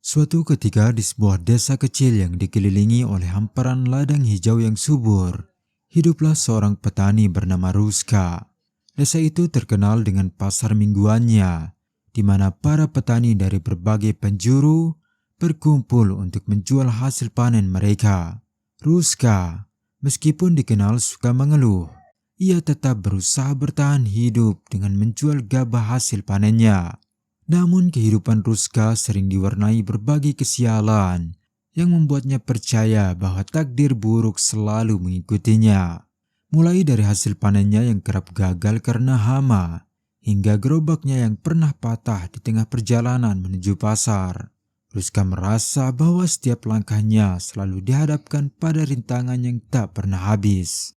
Suatu ketika di sebuah desa kecil yang dikelilingi oleh hamparan ladang hijau yang subur, hiduplah seorang petani bernama Ruska. Desa itu terkenal dengan pasar mingguannya, di mana para petani dari berbagai penjuru berkumpul untuk menjual hasil panen mereka. Ruska, meskipun dikenal suka mengeluh, ia tetap berusaha bertahan hidup dengan menjual gabah hasil panennya. Namun kehidupan Ruska sering diwarnai berbagai kesialan yang membuatnya percaya bahwa takdir buruk selalu mengikutinya. Mulai dari hasil panennya yang kerap gagal karena hama, hingga gerobaknya yang pernah patah di tengah perjalanan menuju pasar. Ruska merasa bahwa setiap langkahnya selalu dihadapkan pada rintangan yang tak pernah habis.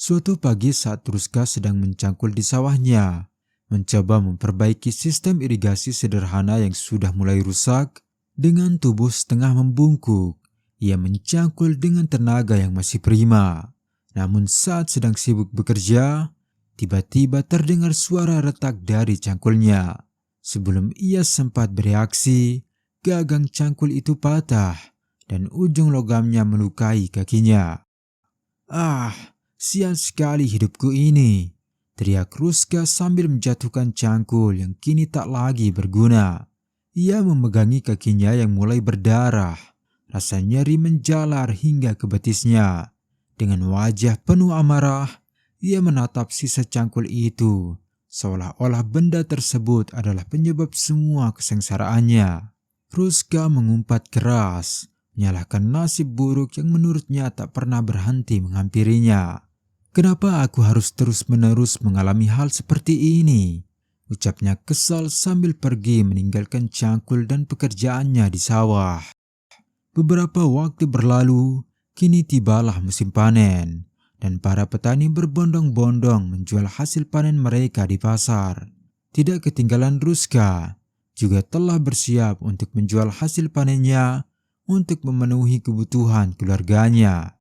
Suatu pagi saat Ruska sedang mencangkul di sawahnya, mencoba memperbaiki sistem irigasi sederhana yang sudah mulai rusak, dengan tubuh setengah membungkuk, ia mencangkul dengan tenaga yang masih prima. Namun saat sedang sibuk bekerja, tiba-tiba terdengar suara retak dari cangkulnya. Sebelum ia sempat bereaksi, gagang cangkul itu patah dan ujung logamnya melukai kakinya. "Ah, sial sekali hidupku ini!" teriak Ruska sambil menjatuhkan cangkul yang kini tak lagi berguna. Ia memegangi kakinya yang mulai berdarah. Rasa nyeri menjalar hingga ke betisnya. Dengan wajah penuh amarah, ia menatap sisa cangkul itu, seolah-olah benda tersebut adalah penyebab semua kesengsaraannya. Ruska mengumpat keras, menyalahkan nasib buruk yang menurutnya tak pernah berhenti menghampirinya. "Kenapa aku harus terus-menerus mengalami hal seperti ini?" ucapnya kesal sambil pergi meninggalkan cangkul dan pekerjaannya di sawah. Beberapa waktu berlalu, kini tibalah musim panen, dan para petani berbondong-bondong menjual hasil panen mereka di pasar. Tidak ketinggalan Ruska, juga telah bersiap untuk menjual hasil panennya untuk memenuhi kebutuhan keluarganya.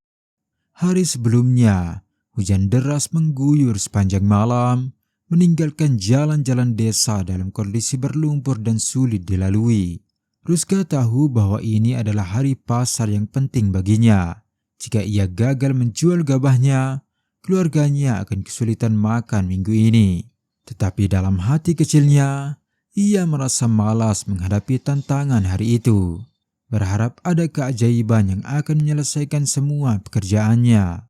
Hari sebelumnya, hujan deras mengguyur sepanjang malam, meninggalkan jalan-jalan desa dalam kondisi berlumpur dan sulit dilalui. Ruska tahu bahwa ini adalah hari pasar yang penting baginya. Jika ia gagal menjual gabahnya, keluarganya akan kesulitan makan minggu ini. Tetapi dalam hati kecilnya, ia merasa malas menghadapi tantangan hari itu, berharap ada keajaiban yang akan menyelesaikan semua pekerjaannya.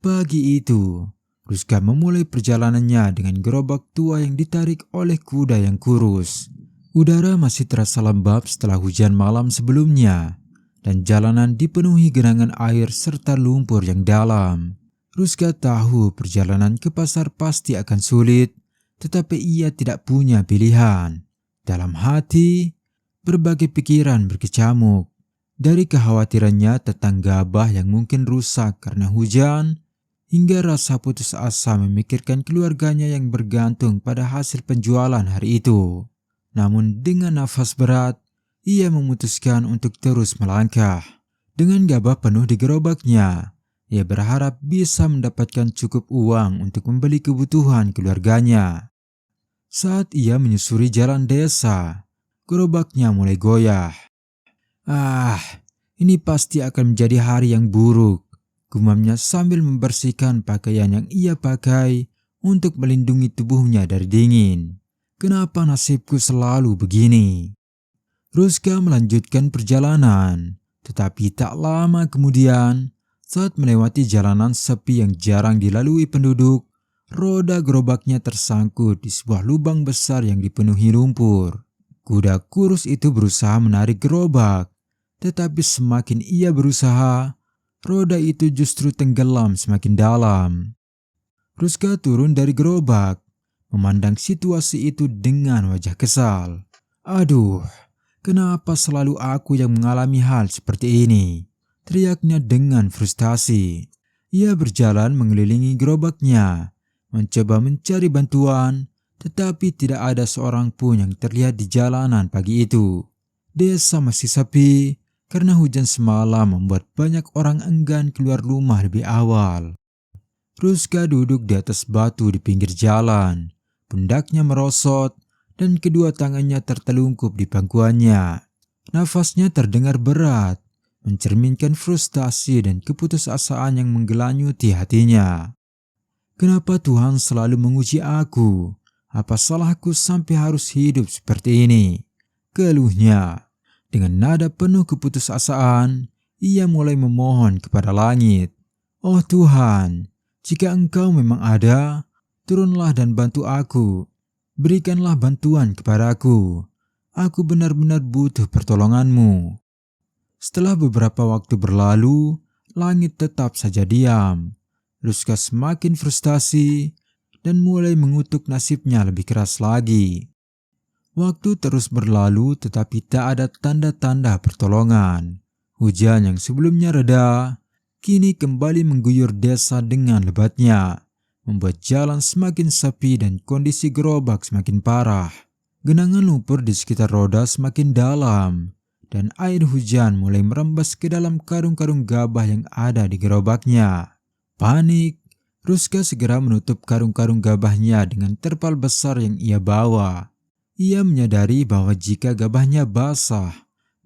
Pagi itu, Ruska memulai perjalanannya dengan gerobak tua yang ditarik oleh kuda yang kurus. Udara masih terasa lembab setelah hujan malam sebelumnya, dan jalanan dipenuhi genangan air serta lumpur yang dalam. Ruska tahu perjalanan ke pasar pasti akan sulit, tetapi ia tidak punya pilihan. Dalam hati, berbagai pikiran berkecamuk. Dari kekhawatirannya tentang gabah yang mungkin rusak karena hujan, hingga rasa putus asa memikirkan keluarganya yang bergantung pada hasil penjualan hari itu. Namun dengan nafas berat, ia memutuskan untuk terus melangkah. Dengan gabah penuh di gerobaknya, ia berharap bisa mendapatkan cukup uang untuk membeli kebutuhan keluarganya. Saat ia menyusuri jalan desa, gerobaknya mulai goyah. "Ah, ini pasti akan menjadi hari yang buruk," gumamnya sambil membersihkan pakaian yang ia pakai untuk melindungi tubuhnya dari dingin. "Kenapa nasibku selalu begini?" Ruska melanjutkan perjalanan, tetapi tak lama kemudian, saat melewati jalanan sepi yang jarang dilalui penduduk, roda gerobaknya tersangkut di sebuah lubang besar yang dipenuhi lumpur. Kuda kurus itu berusaha menarik gerobak, tetapi semakin ia berusaha, roda itu justru tenggelam semakin dalam. Ruska turun dari gerobak, memandang situasi itu dengan wajah kesal. "Aduh, kenapa selalu aku yang mengalami hal seperti ini?" teriaknya dengan frustasi. Ia berjalan mengelilingi gerobaknya, mencoba mencari bantuan, tetapi tidak ada seorang pun yang terlihat di jalanan pagi itu. Desa masih sepi karena hujan semalam membuat banyak orang enggan keluar rumah lebih awal. Ruska duduk di atas batu di pinggir jalan. Pundaknya merosot dan kedua tangannya tertelungkup di pangkuannya. Nafasnya terdengar berat, mencerminkan frustasi dan keputusasaan yang menggelanyuti hatinya. Kenapa Tuhan selalu menguji aku? Apa salahku sampai harus hidup seperti ini? Keluhnya. Dengan nada penuh keputusasaan, ia mulai memohon kepada langit. Oh Tuhan, jika Engkau memang ada, turunlah dan bantu aku. Berikanlah bantuan kepadaku. Aku benar-benar butuh pertolongan-Mu. Setelah beberapa waktu berlalu, langit tetap saja diam. Ruska semakin frustasi dan mulai mengutuk nasibnya lebih keras lagi. Waktu terus berlalu tetapi tak ada tanda-tanda pertolongan. Hujan yang sebelumnya reda, kini kembali mengguyur desa dengan lebatnya, membuat jalan semakin sepi dan kondisi gerobak semakin parah. Genangan lumpur di sekitar roda semakin dalam, dan air hujan mulai merembes ke dalam karung-karung gabah yang ada di gerobaknya. Panik, Ruska segera menutup karung-karung gabahnya dengan terpal besar yang ia bawa. Ia menyadari bahwa jika gabahnya basah,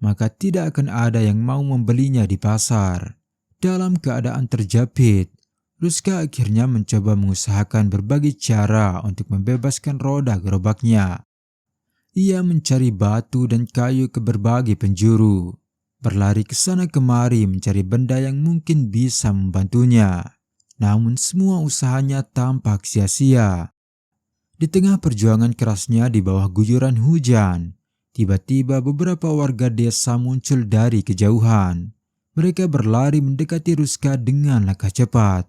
maka tidak akan ada yang mau membelinya di pasar. Dalam keadaan terjepit, Ruska akhirnya mencoba mengusahakan berbagai cara untuk membebaskan roda gerobaknya. Ia mencari batu dan kayu ke berbagai penjuru, berlari ke sana kemari mencari benda yang mungkin bisa membantunya. Namun semua usahanya tampak sia-sia. Di tengah perjuangan kerasnya di bawah guyuran hujan, tiba-tiba beberapa warga desa muncul dari kejauhan. Mereka berlari mendekati Ruska dengan langkah cepat,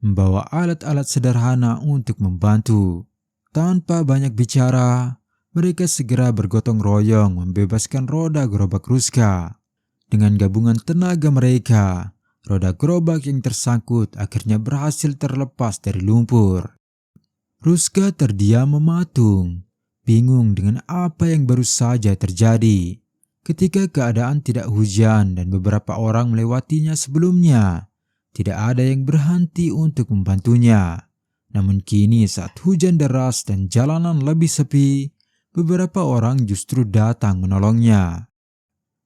membawa alat-alat sederhana untuk membantu. Tanpa banyak bicara, mereka segera bergotong royong membebaskan roda gerobak Ruska. Dengan gabungan tenaga mereka, roda gerobak yang tersangkut akhirnya berhasil terlepas dari lumpur. Ruska terdiam mematung, bingung dengan apa yang baru saja terjadi. Ketika keadaan tidak hujan dan beberapa orang melewatinya sebelumnya, tidak ada yang berhenti untuk membantunya. Namun kini saat hujan deras dan jalanan lebih sepi, beberapa orang justru datang menolongnya.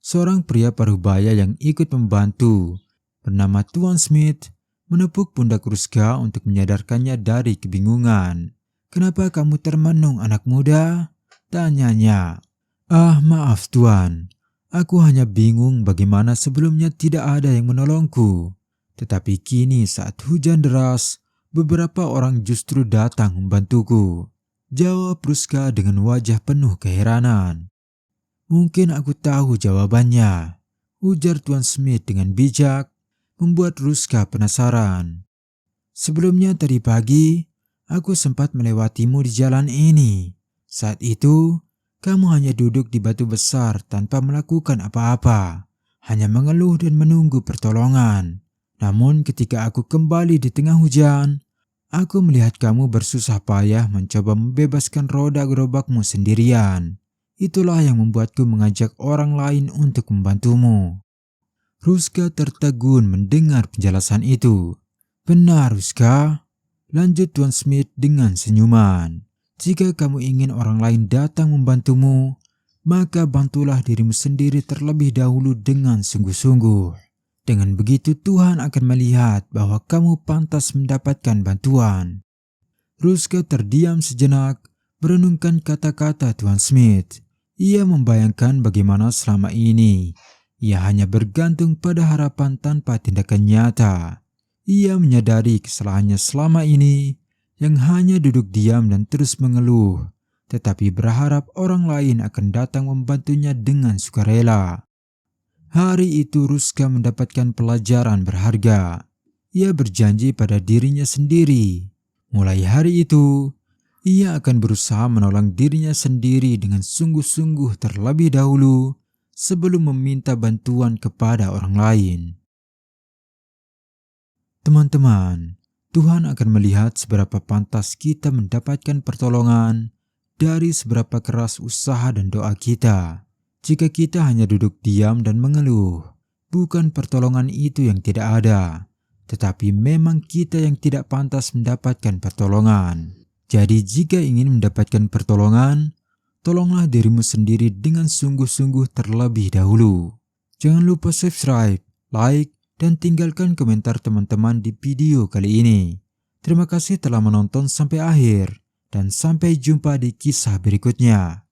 Seorang pria parubaya yang ikut membantu, bernama Tuan Smith, menepuk pundak Ruska untuk menyadarkannya dari kebingungan. "Kenapa kamu termenung, anak muda?" tanyanya. "Ah, maaf Tuan. Aku hanya bingung bagaimana sebelumnya tidak ada yang menolongku. Tetapi kini saat hujan deras, beberapa orang justru datang membantuku," jawab Ruska dengan wajah penuh keheranan. "Mungkin aku tahu jawabannya," ujar Tuan Smith dengan bijak, membuat Ruska penasaran. "Sebelumnya tadi pagi, aku sempat melewatimu di jalan ini. Saat itu, kamu hanya duduk di batu besar tanpa melakukan apa-apa, hanya mengeluh dan menunggu pertolongan. Namun ketika aku kembali di tengah hujan, aku melihat kamu bersusah payah mencoba membebaskan roda gerobakmu sendirian. Itulah yang membuatku mengajak orang lain untuk membantumu." Ruska tertegun mendengar penjelasan itu. "Benar, Ruska," lanjut Tuan Smith dengan senyuman. "Jika kamu ingin orang lain datang membantumu, maka bantulah dirimu sendiri terlebih dahulu dengan sungguh-sungguh. Dengan begitu Tuhan akan melihat bahwa kamu pantas mendapatkan bantuan." Ruska terdiam sejenak, merenungkan kata-kata Tuan Smith. Ia membayangkan bagaimana selama ini ia hanya bergantung pada harapan tanpa tindakan nyata. Ia menyadari kesalahannya selama ini, yang hanya duduk diam dan terus mengeluh, tetapi berharap orang lain akan datang membantunya dengan sukarela. Hari itu Ruska mendapatkan pelajaran berharga. Ia berjanji pada dirinya sendiri. Mulai hari itu, ia akan berusaha menolong dirinya sendiri dengan sungguh-sungguh terlebih dahulu sebelum meminta bantuan kepada orang lain. Teman-teman, Tuhan akan melihat seberapa pantas kita mendapatkan pertolongan dari seberapa keras usaha dan doa kita. Jika kita hanya duduk diam dan mengeluh, bukan pertolongan itu yang tidak ada, tetapi memang kita yang tidak pantas mendapatkan pertolongan. Jadi jika ingin mendapatkan pertolongan, tolonglah dirimu sendiri dengan sungguh-sungguh terlebih dahulu. Jangan lupa subscribe, like, dan tinggalkan komentar teman-teman di video kali ini. Terima kasih telah menonton sampai akhir, dan sampai jumpa di kisah berikutnya.